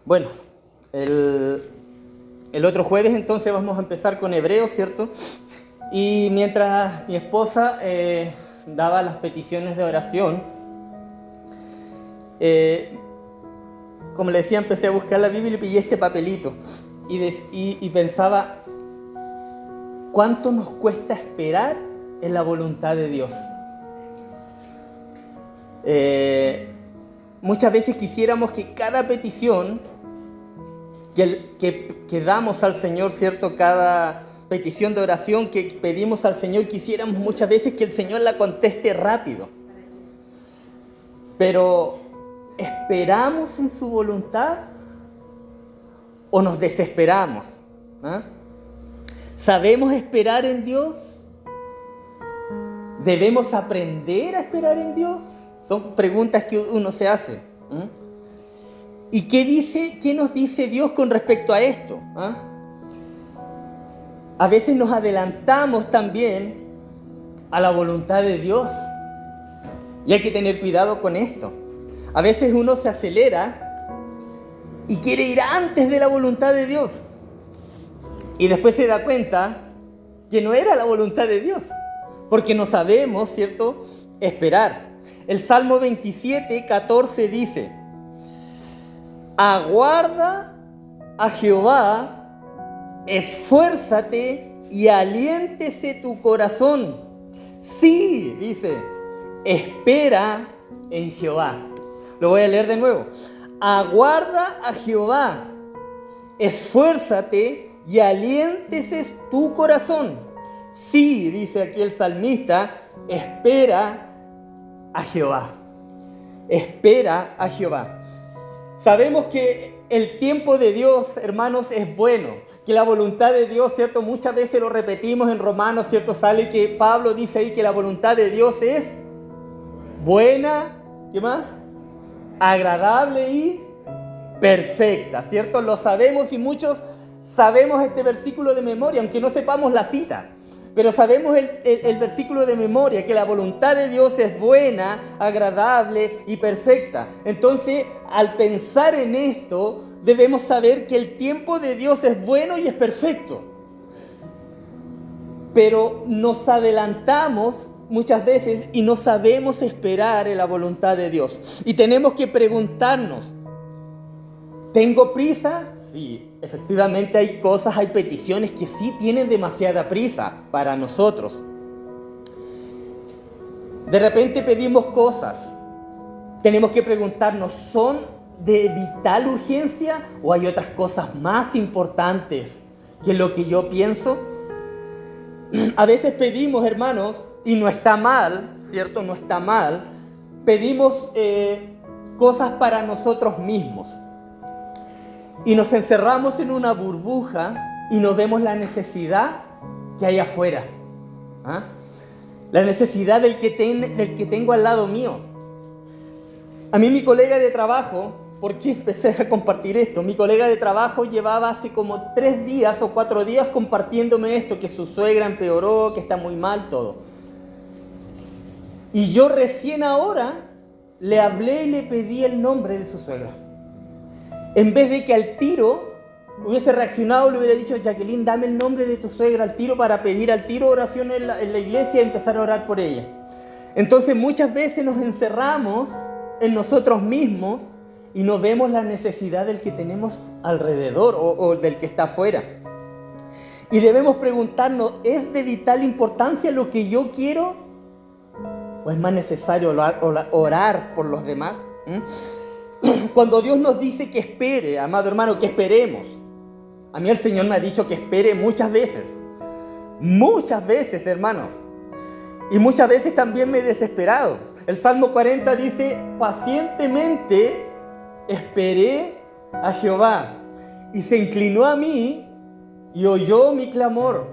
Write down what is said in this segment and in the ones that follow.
Bueno, el otro jueves entonces vamos a empezar con Hebreos, ¿cierto? Y mientras mi esposa daba las peticiones de oración, como le decía, empecé a buscar la Biblia y pillé este papelito y pensaba, ¿cuánto nos cuesta esperar en la voluntad de Dios? Muchas veces quisiéramos que cada petición que damos al Señor, ¿cierto? Cada petición de oración que pedimos al Señor, quisiéramos muchas veces que el Señor la conteste rápido. Pero, ¿esperamos en su voluntad o nos desesperamos? ¿Ah? ¿Sabemos esperar en Dios? ¿Debemos aprender a esperar en Dios? Son preguntas que uno se hace. ¿Y qué nos dice Dios con respecto a esto? ¿Ah? A veces nos adelantamos también a la voluntad de Dios. Y hay que tener cuidado con esto. A veces uno se acelera y quiere ir antes de la voluntad de Dios. Y después se da cuenta que no era la voluntad de Dios. Porque no sabemos, ¿cierto?, esperar. El Salmo 27, 14 dice: aguarda a Jehová, esfuérzate y aliéntese tu corazón. Sí, dice, espera en Jehová. Lo voy a leer de nuevo. Aguarda a Jehová, esfuérzate y aliéntese tu corazón. Sí, dice aquí el salmista, espera a Jehová. Espera a Jehová. Sabemos que el tiempo de Dios, hermanos, es bueno. Que la voluntad de Dios, ¿cierto? Muchas veces lo repetimos en Romanos, ¿cierto? Sale que Pablo dice ahí que la voluntad de Dios es buena, ¿qué más? Agradable y perfecta, ¿cierto? Lo sabemos y muchos sabemos este versículo de memoria, aunque no sepamos la cita. Pero sabemos el versículo de memoria, que la voluntad de Dios es buena, agradable y perfecta. Entonces, al pensar en esto, debemos saber que el tiempo de Dios es bueno y es perfecto. Pero nos adelantamos muchas veces y no sabemos esperar en la voluntad de Dios. Y tenemos que preguntarnos, ¿tengo prisa? Sí, efectivamente hay cosas, hay peticiones que sí tienen demasiada prisa para nosotros. De repente pedimos cosas. Tenemos que preguntarnos, ¿son de vital urgencia o hay otras cosas más importantes que lo que yo pienso? A veces pedimos, hermanos, y no está mal, ¿cierto? No está mal. Pedimos cosas para nosotros mismos. Y nos encerramos en una burbuja y no vemos la necesidad que hay afuera. ¿Ah? La necesidad del que tengo al lado mío. A mí mi colega de trabajo, ¿por qué empecé a compartir esto? Mi colega de trabajo llevaba hace como 3 días o 4 días compartiéndome esto, que su suegra empeoró, que está muy mal, todo. Y yo recién ahora le hablé y le pedí el nombre de su suegra. En vez de que al tiro hubiese reaccionado, le hubiera dicho, Jacqueline, dame el nombre de tu suegra al tiro para pedir al tiro oración en la iglesia y empezar a orar por ella. Entonces muchas veces nos encerramos en nosotros mismos y no vemos la necesidad del que tenemos alrededor o del que está afuera. Y debemos preguntarnos, ¿es de vital importancia lo que yo quiero? ¿O es más necesario orar por los demás? Cuando Dios nos dice que espere, amado hermano, que esperemos. A mí el Señor me ha dicho que espere muchas veces. Muchas veces, hermano. Y muchas veces también me he desesperado. El Salmo 40 dice, pacientemente esperé a Jehová. Y se inclinó a mí y oyó mi clamor.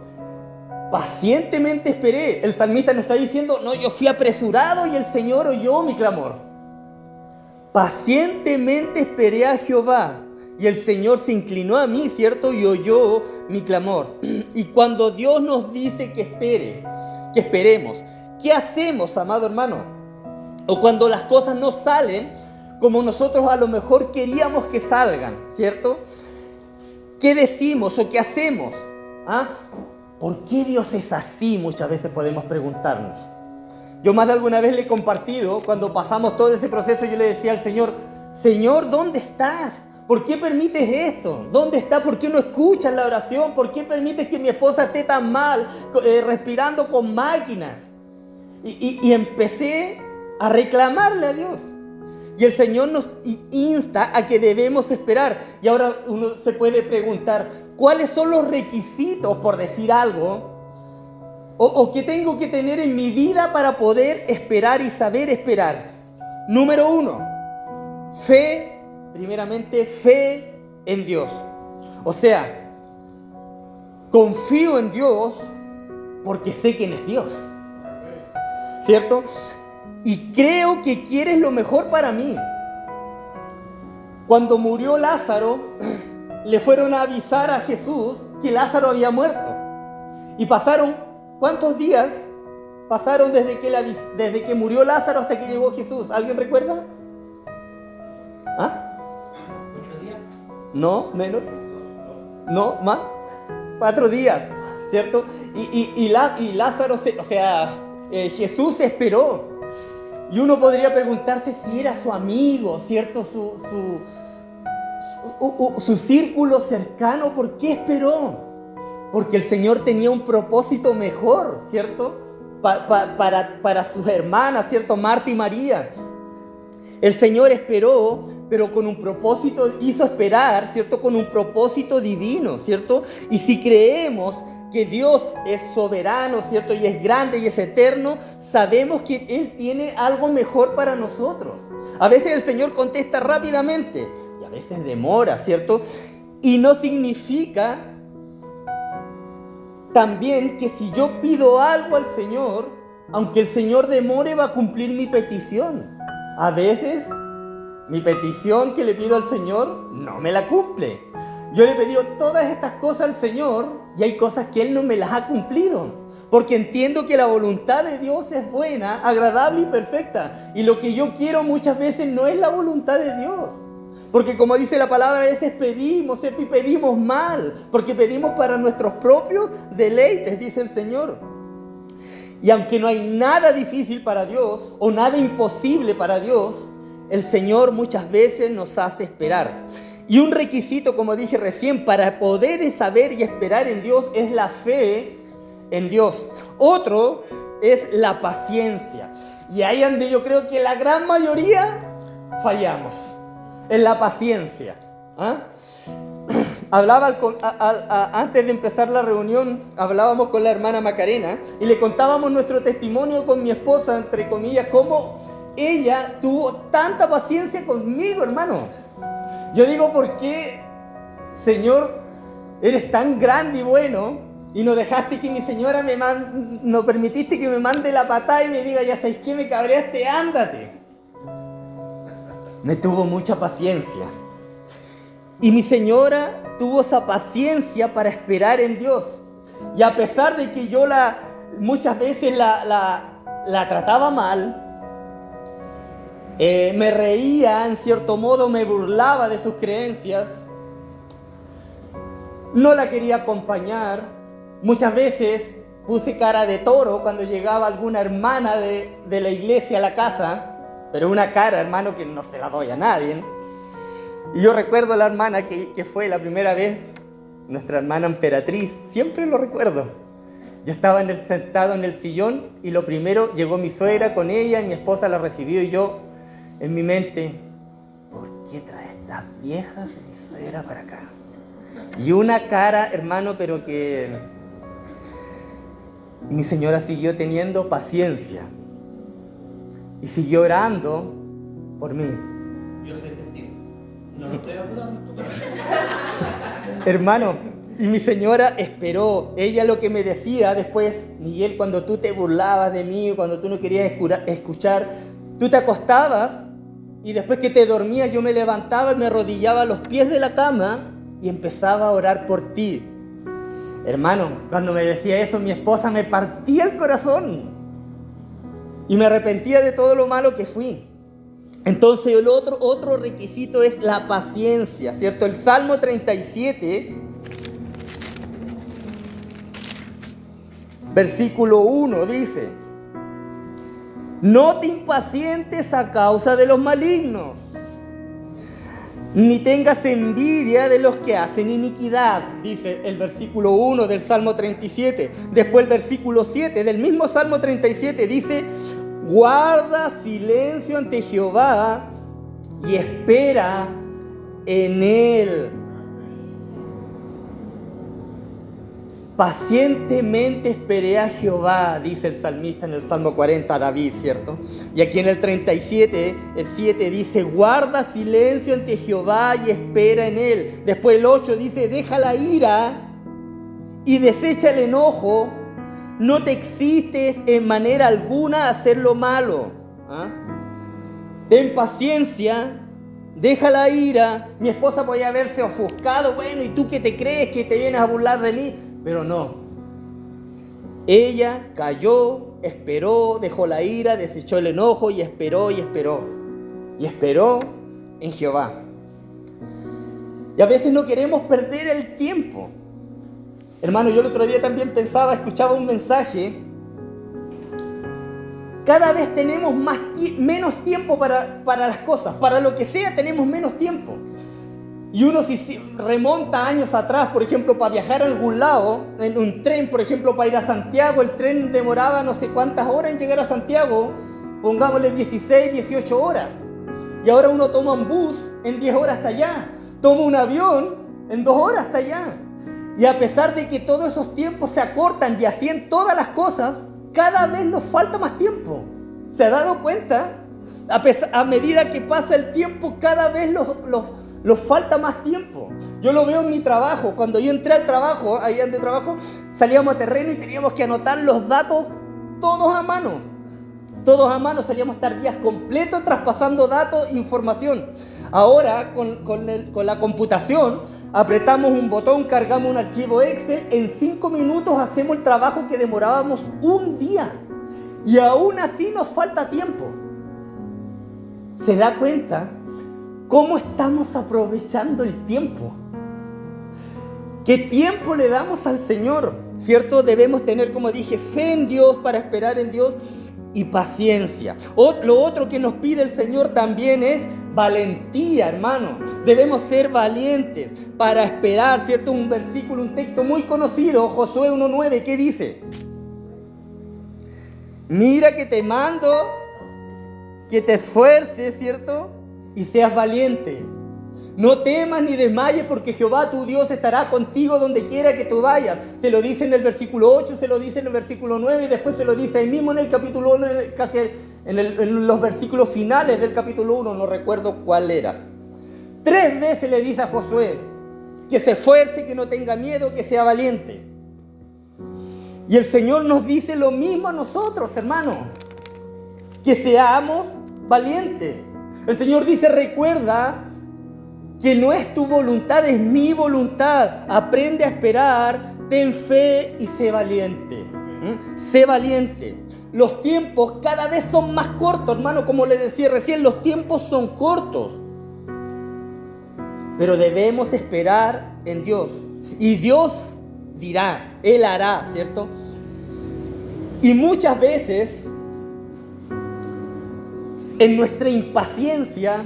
Pacientemente esperé. El salmista nos está diciendo, no, yo fui apresurado y el Señor oyó mi clamor. Pacientemente esperé a Jehová y el Señor se inclinó a mí, ¿cierto? Y oyó mi clamor. Y cuando Dios nos dice que esperemos, ¿qué hacemos, amado hermano? O cuando las cosas no salen como nosotros a lo mejor queríamos que salgan, ¿cierto? ¿Qué decimos o qué hacemos? ¿Ah? ¿Por qué Dios es así? Muchas veces podemos preguntarnos. Yo más de alguna vez le he compartido, cuando pasamos todo ese proceso, yo le decía al Señor, Señor, ¿dónde estás? ¿Por qué permites esto? ¿Dónde estás? ¿Por qué no escuchas la oración? ¿Por qué permites que mi esposa esté tan mal, respirando con máquinas? Y empecé a reclamarle a Dios. Y el Señor nos insta a que debemos esperar. Y ahora uno se puede preguntar, ¿cuáles son los requisitos, por decir algo, o qué tengo que tener en mi vida para poder esperar y saber esperar? Número 1, fe, primeramente fe en Dios. O sea, confío en Dios porque sé quién es Dios, ¿cierto? Y creo que quieres lo mejor para mí. Cuando murió Lázaro, le fueron a avisar a Jesús que Lázaro había muerto. Y pasaron, ¿cuántos días pasaron desde que murió Lázaro hasta que llegó Jesús? ¿Alguien recuerda? ¿Ah? 8 días. No, menos. No, más. 4 días, ¿cierto? Y Lázaro, Jesús esperó. Y uno podría preguntarse si era su amigo, ¿cierto? Su círculo cercano. ¿Por qué esperó? Porque el Señor tenía un propósito mejor, ¿cierto? Para sus hermanas, ¿cierto? Marta y María. El Señor esperó, pero con un propósito, hizo esperar, ¿cierto? Con un propósito divino, ¿cierto? Y si creemos que Dios es soberano, ¿cierto? Y es grande y es eterno, sabemos que Él tiene algo mejor para nosotros. A veces el Señor contesta rápidamente y a veces demora, ¿cierto? Y no significa también que si yo pido algo al Señor, aunque el Señor demore, va a cumplir mi petición. A veces mi petición que le pido al Señor no me la cumple. Yo le he pedido todas estas cosas al Señor y hay cosas que Él no me las ha cumplido. Porque entiendo que la voluntad de Dios es buena, agradable y perfecta. Y lo que yo quiero muchas veces no es la voluntad de Dios. Porque como dice la palabra, a veces pedimos, ¿cierto? Y pedimos mal. Porque pedimos para nuestros propios deleites, dice el Señor. Y aunque no hay nada difícil para Dios o nada imposible para Dios, el Señor muchas veces nos hace esperar. Y un requisito, como dije recién, para poder saber y esperar en Dios es la fe en Dios. Otro es la paciencia. Y ahí es donde yo creo que la gran mayoría fallamos, en la paciencia. ¿Ah? Hablaba antes de empezar la reunión, hablábamos con la hermana Macarena y le contábamos nuestro testimonio con mi esposa, entre comillas, cómo ella tuvo tanta paciencia conmigo, hermano. Yo digo, ¿por qué, Señor, eres tan grande y bueno y no dejaste que mi señora no permitiste que me mande la patada y me diga, ya sabes qué, me cabreaste, ándate? Me tuvo mucha paciencia. Y mi señora tuvo esa paciencia para esperar en Dios. Y a pesar de que yo muchas veces la trataba mal, me reía, en cierto modo me burlaba de sus creencias, no la quería acompañar. Muchas veces puse cara de toro cuando llegaba alguna hermana de la iglesia a la casa, pero una cara, hermano, que no se la doy a nadie, ¿no? Y yo recuerdo a la hermana que fue la primera vez, nuestra hermana Emperatriz, siempre lo recuerdo. Yo estaba sentado en el sillón y lo primero llegó mi suegra con ella, y mi esposa la recibió y yo, en mi mente, ¿por qué trae estas viejas mi suegra para acá? Y una cara, hermano, pero que mi señora siguió teniendo paciencia y siguió orando por mí. Yo soy testigo. No lo estoy hablando. Hermano, y mi señora esperó. Ella lo que me decía después, Miguel, cuando tú te burlabas de mí, cuando tú no querías escuchar, tú te acostabas y después que te dormías yo me levantaba y me arrodillaba a los pies de la cama y empezaba a orar por ti. Hermano, cuando me decía eso, mi esposa me partía el corazón y me arrepentía de todo lo malo que fui. Entonces el otro requisito es la paciencia, ¿cierto? El Salmo 37, versículo 1 dice: no te impacientes a causa de los malignos, ni tengas envidia de los que hacen iniquidad, dice el versículo 1 del Salmo 37. Después el versículo 7 del mismo Salmo 37 dice: guarda silencio ante Jehová y espera en Él. Pacientemente esperé a Jehová, dice el salmista en el Salmo 40, David, ¿cierto? Y aquí en el 37, el 7 dice: guarda silencio ante Jehová y espera en Él. Después el 8 dice: deja la ira y desecha el enojo. No te excites en manera alguna a hacer lo malo. Ten paciencia, deja la ira. Mi esposa podía haberse ofuscado. Bueno, ¿y tú qué te crees que te vienes a burlar de mí? Pero no. Ella calló, esperó, dejó la ira, desechó el enojo y esperó y esperó. Y esperó en Jehová. Y a veces no queremos perder el tiempo. Hermano, yo el otro día también escuchaba un mensaje. Cada vez tenemos menos tiempo para las cosas. Para lo que sea tenemos menos tiempo. Y uno si remonta años atrás, por ejemplo, para viajar a algún lado, en un tren, por ejemplo, para ir a Santiago, el tren demoraba no sé cuántas horas en llegar a Santiago, pongámosle 16, 18 horas. Y ahora uno toma un bus en 10 horas hasta allá, toma un avión en 2 horas hasta allá. Y a pesar de que todos esos tiempos se acortan y así en todas las cosas, cada vez nos falta más tiempo. ¿Se ha dado cuenta? A medida que pasa el tiempo, cada vez nos falta más tiempo. Yo lo veo en mi trabajo. Cuando yo entré al trabajo, ahí donde trabajo, salíamos a terreno y teníamos que anotar los datos todos a mano. Todos a mano, salíamos a estar días completos traspasando datos e información. Ahora, con la computación, apretamos un botón, cargamos un archivo Excel, en 5 minutos hacemos el trabajo que demorábamos un día. Y aún así nos falta tiempo. ¿Se da cuenta cómo estamos aprovechando el tiempo? ¿Qué tiempo le damos al Señor? ¿Cierto? Debemos tener, como dije, fe en Dios para esperar en Dios y paciencia. Lo otro que nos pide el Señor también es valentía, hermano. Debemos ser valientes para esperar, ¿cierto? Un versículo, un texto muy conocido, Josué 1:9, ¿qué dice? Mira que te mando que te esfuerces, ¿cierto? Y seas valiente. No temas ni desmayes, porque Jehová tu Dios estará contigo donde quiera que tú vayas. Se lo dice en el versículo 8, se lo dice en el versículo 9 y después se lo dice ahí mismo en el capítulo 1, casi en los versículos finales del capítulo 1, no recuerdo cuál era. 3 veces le dice a Josué que se esfuerce, que no tenga miedo, que sea valiente. Y el Señor nos dice lo mismo a nosotros, hermano, que seamos valientes. El Señor dice: recuerda que no es tu voluntad, es mi voluntad. Aprende a esperar, ten fe y sé valiente. Sé valiente. Los tiempos cada vez son más cortos, hermano, como le decía recién, los tiempos son cortos. Pero debemos esperar en Dios. Y Dios dirá, Él hará, ¿cierto? Y muchas veces, en nuestra impaciencia,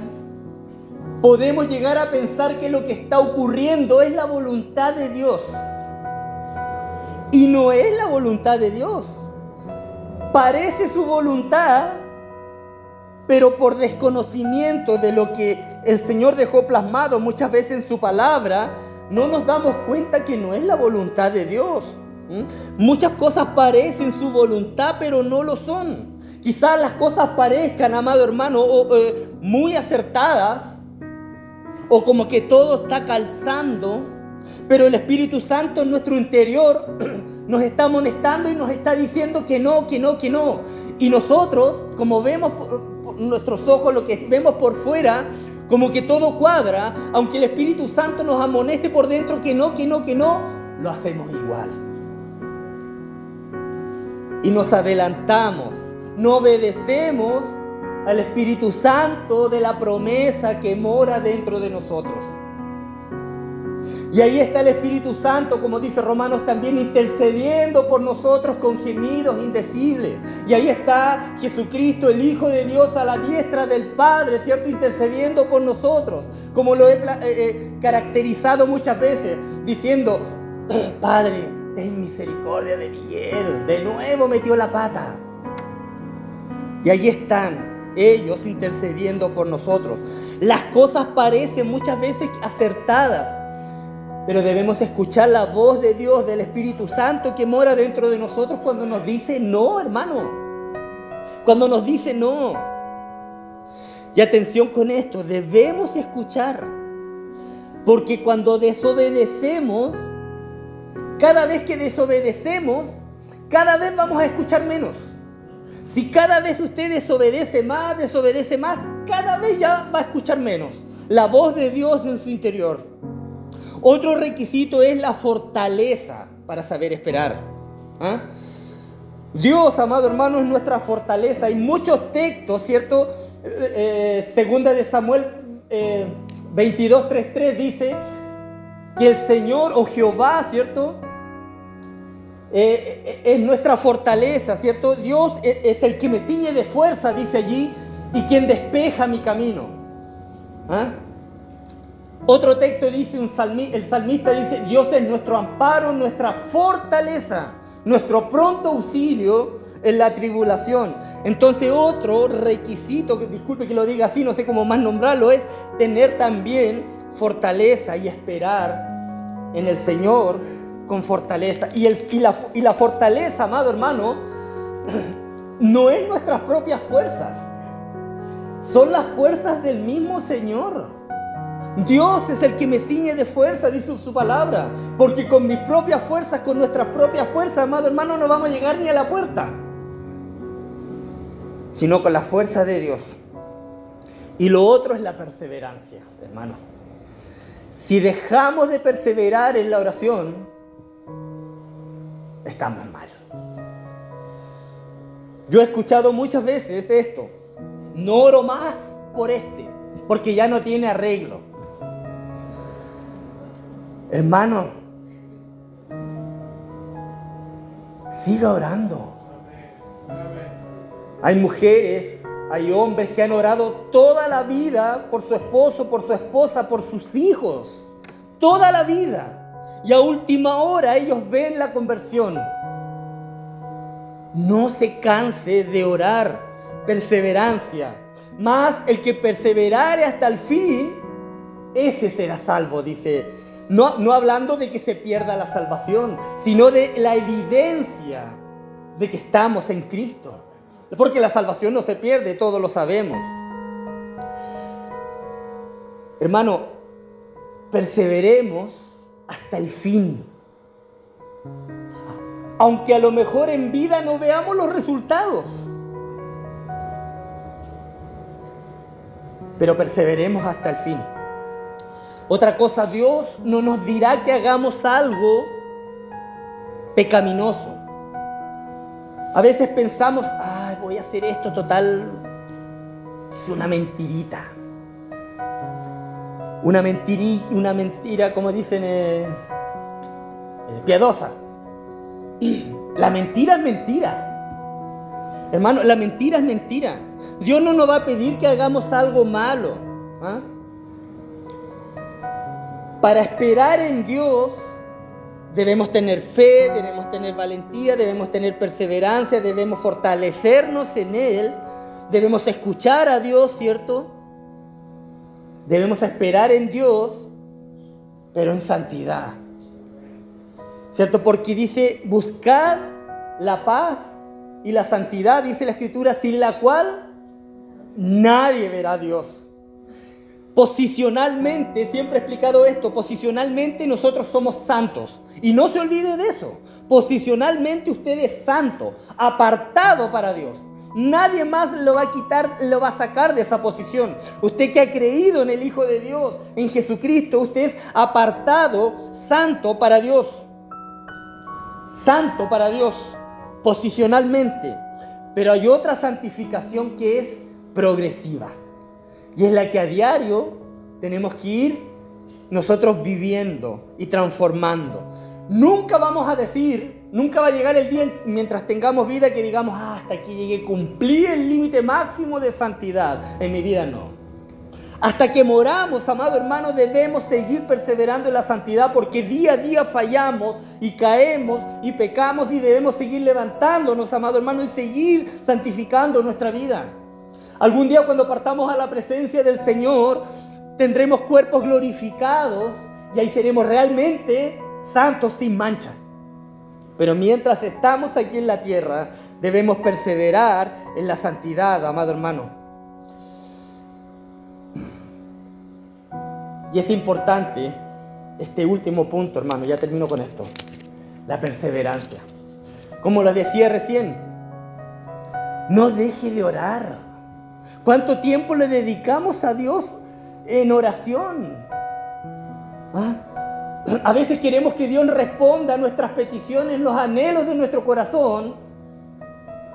podemos llegar a pensar que lo que está ocurriendo es la voluntad de Dios. Y no es la voluntad de Dios. Parece su voluntad, pero por desconocimiento de lo que el Señor dejó plasmado muchas veces en su palabra, no nos damos cuenta que no es la voluntad de Dios. Muchas cosas parecen su voluntad, pero no lo son. Quizás las cosas parezcan, amado hermano, muy acertadas, o como que todo está calzando, pero el Espíritu Santo en nuestro interior nos está amonestando y nos está diciendo que no, que no, que no. Y nosotros, como vemos por nuestros ojos, lo que vemos por fuera, como que todo cuadra, aunque el Espíritu Santo nos amoneste por dentro que no, que no, que no, lo hacemos igual. Y nos adelantamos, no obedecemos al Espíritu Santo de la promesa que mora dentro de nosotros. Y ahí está el Espíritu Santo, como dice Romanos, también intercediendo por nosotros con gemidos indecibles. Y ahí está Jesucristo, el Hijo de Dios, a la diestra del Padre, ¿cierto? Intercediendo por nosotros, como lo he caracterizado muchas veces, diciendo: Padre, ten misericordia de Miguel, de nuevo metió la pata. Y ahí están ellos intercediendo por nosotros. Las cosas parecen muchas veces acertadas, pero debemos escuchar la voz de Dios, del Espíritu Santo que mora dentro de nosotros cuando nos dice no, hermano. Cuando nos dice no. Y atención con esto, debemos escuchar. Porque cuando desobedecemos, cada vez que desobedecemos, cada vez vamos a escuchar menos. Si cada vez usted desobedece más, cada vez ya va a escuchar menos la voz de Dios en su interior. Otro requisito es la fortaleza para saber esperar. ¿Ah? Dios, amado hermano, es nuestra fortaleza. Hay muchos textos, ¿cierto? Segunda de Samuel 22:3 dice que el Señor o Jehová, ¿cierto? Es nuestra fortaleza, ¿cierto? Dios es el que me ciñe de fuerza, dice allí, y quien despeja mi camino. ¿Ah? Otro texto dice, el salmista dice: Dios es nuestro amparo, nuestra fortaleza, nuestro pronto auxilio en la tribulación. Entonces otro requisito, disculpe que lo diga así, no sé cómo más nombrarlo, es tener también fortaleza y esperar en el Señor con fortaleza. Y la fortaleza, amado hermano, no es nuestras propias fuerzas, son las fuerzas del mismo Señor. Dios es el que me ciñe de fuerza, dice su palabra, porque con mis propias fuerzas, con nuestras propias fuerzas, amado hermano, no vamos a llegar ni a la puerta, sino con la fuerza de Dios. Y lo otro es la perseverancia, hermano. Si dejamos de perseverar en la oración, estamos mal. Yo he escuchado muchas veces esto: no oro más por porque ya no tiene arreglo. Hermano, siga orando. Hay mujeres, hay hombres que han orado toda la vida por su esposo, por su esposa, por sus hijos. Toda la vida. Y a última hora ellos ven la conversión. No se canse de orar. Perseverancia. Mas el que perseverare hasta el fin, ese será salvo, dice. No hablando de que se pierda la salvación, sino de la evidencia de que estamos en Cristo. Porque la salvación no se pierde, todos lo sabemos. Hermano, perseveremos hasta el fin. Aunque a lo mejor en vida no veamos los resultados, pero perseveremos hasta el fin. Otra cosa, Dios no nos dirá que hagamos algo pecaminoso. A veces pensamos: voy a hacer esto, total, es una mentirita. Una mentira, como dicen, piadosa. La mentira es mentira. Hermano, la mentira es mentira. Dios no nos va a pedir que hagamos algo malo. ¿Ah? Para esperar en Dios debemos tener fe, debemos tener valentía, debemos tener perseverancia, debemos fortalecernos en Él, debemos escuchar a Dios, ¿cierto? Debemos esperar en Dios, pero en santidad, ¿cierto? Porque dice: buscar la paz y la santidad, dice la Escritura, sin la cual nadie verá a Dios. Posicionalmente, siempre he explicado esto, posicionalmente nosotros somos santos. Y no se olvide de eso. Posicionalmente usted es santo, apartado para Dios. Nadie más lo va a quitar, lo va a sacar de esa posición. Usted que ha creído en el Hijo de Dios, en Jesucristo, usted es apartado, santo para Dios. Santo para Dios, posicionalmente. Pero hay otra santificación que es progresiva. Y es la que a diario tenemos que ir nosotros viviendo y transformando. Nunca vamos a decir, nunca va a llegar el día mientras tengamos vida que digamos, hasta aquí llegué, cumplí el límite máximo de santidad. En mi vida no. Hasta que moramos, amado hermano, debemos seguir perseverando en la santidad, porque día a día fallamos y caemos y pecamos, y debemos seguir levantándonos, amado hermano, y seguir santificando nuestra vida. Algún día, cuando partamos a la presencia del Señor, tendremos cuerpos glorificados y ahí seremos realmente santos sin mancha. Pero mientras estamos aquí en la tierra, debemos perseverar en la santidad, amado hermano. Y es importante este último punto, hermano, ya termino con esto. La perseverancia. Como lo decía recién, no deje de orar. ¿Cuánto tiempo le dedicamos a Dios en oración? A veces queremos que Dios responda a nuestras peticiones, los anhelos de nuestro corazón,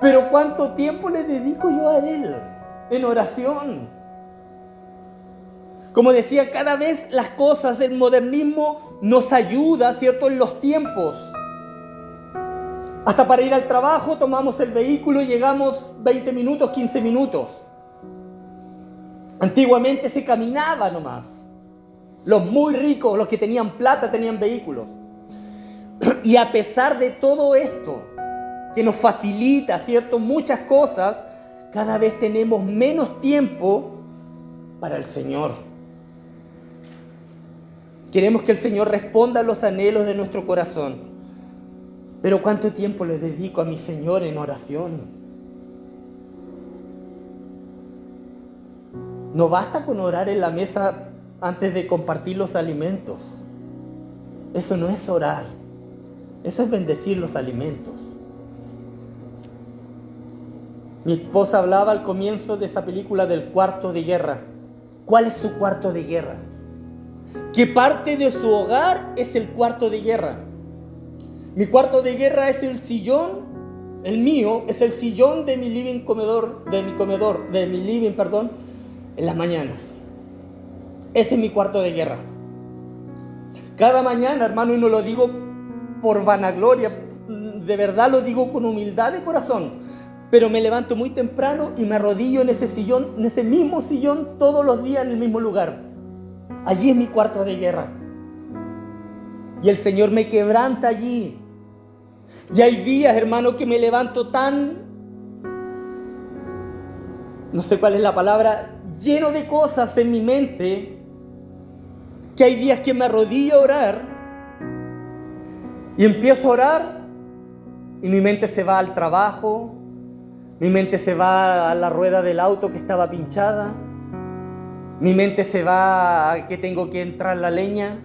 pero ¿cuánto tiempo le dedico yo a Él en oración? Como decía, cada vez las cosas del modernismo nos ayuda, ¿cierto?, en los tiempos. Hasta para ir al trabajo tomamos el vehículo y llegamos 20 minutos, 15 minutos. Antiguamente se caminaba nomás. Los muy ricos, los que tenían plata, tenían vehículos. Y a pesar de todo esto, que nos facilita, ¿cierto?, muchas cosas, cada vez tenemos menos tiempo para el Señor. Queremos que el Señor responda a los anhelos de nuestro corazón. Pero ¿cuánto tiempo le dedico a mi Señor en oración? No basta con orar en la mesa antes de compartir los alimentos. Eso no es orar. Eso es bendecir los alimentos. Mi esposa hablaba al comienzo de esa película del cuarto de guerra. ¿Cuál es su cuarto de guerra? ¿Qué parte de su hogar es el cuarto de guerra? Mi cuarto de guerra es el sillón, el mío es el sillón de mi living en las mañanas. Ese es mi cuarto de guerra. Cada mañana, hermano, y no lo digo por vanagloria, de verdad lo digo con humildad de corazón, pero me levanto muy temprano y me arrodillo en ese sillón, en ese mismo sillón, todos los días en el mismo lugar. Allí es mi cuarto de guerra. Y el Señor me quebranta allí. Y hay días, hermano, que me levanto tan, no sé cuál es la palabra, lleno de cosas en mi mente, que hay días que me arrodillo a orar y empiezo a orar y mi mente se va al trabajo, mi mente se va a la rueda del auto que estaba pinchada, mi mente se va a que tengo que entrar la leña,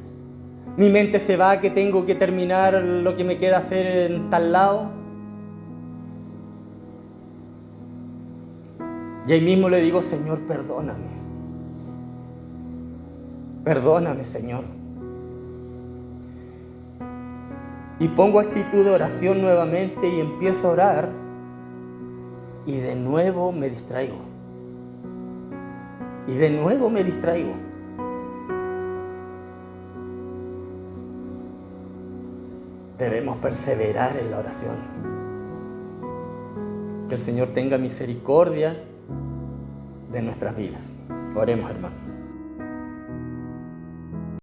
mi mente se va a que tengo que terminar lo que me queda hacer en tal lado. Y ahí mismo le digo, Señor, perdóname. Perdóname, Señor. Y pongo actitud de oración nuevamente y empiezo a orar. Y de nuevo me distraigo. Y de nuevo me distraigo. Debemos perseverar en la oración. Que el Señor tenga misericordia de nuestras vidas. Oremos, hermano.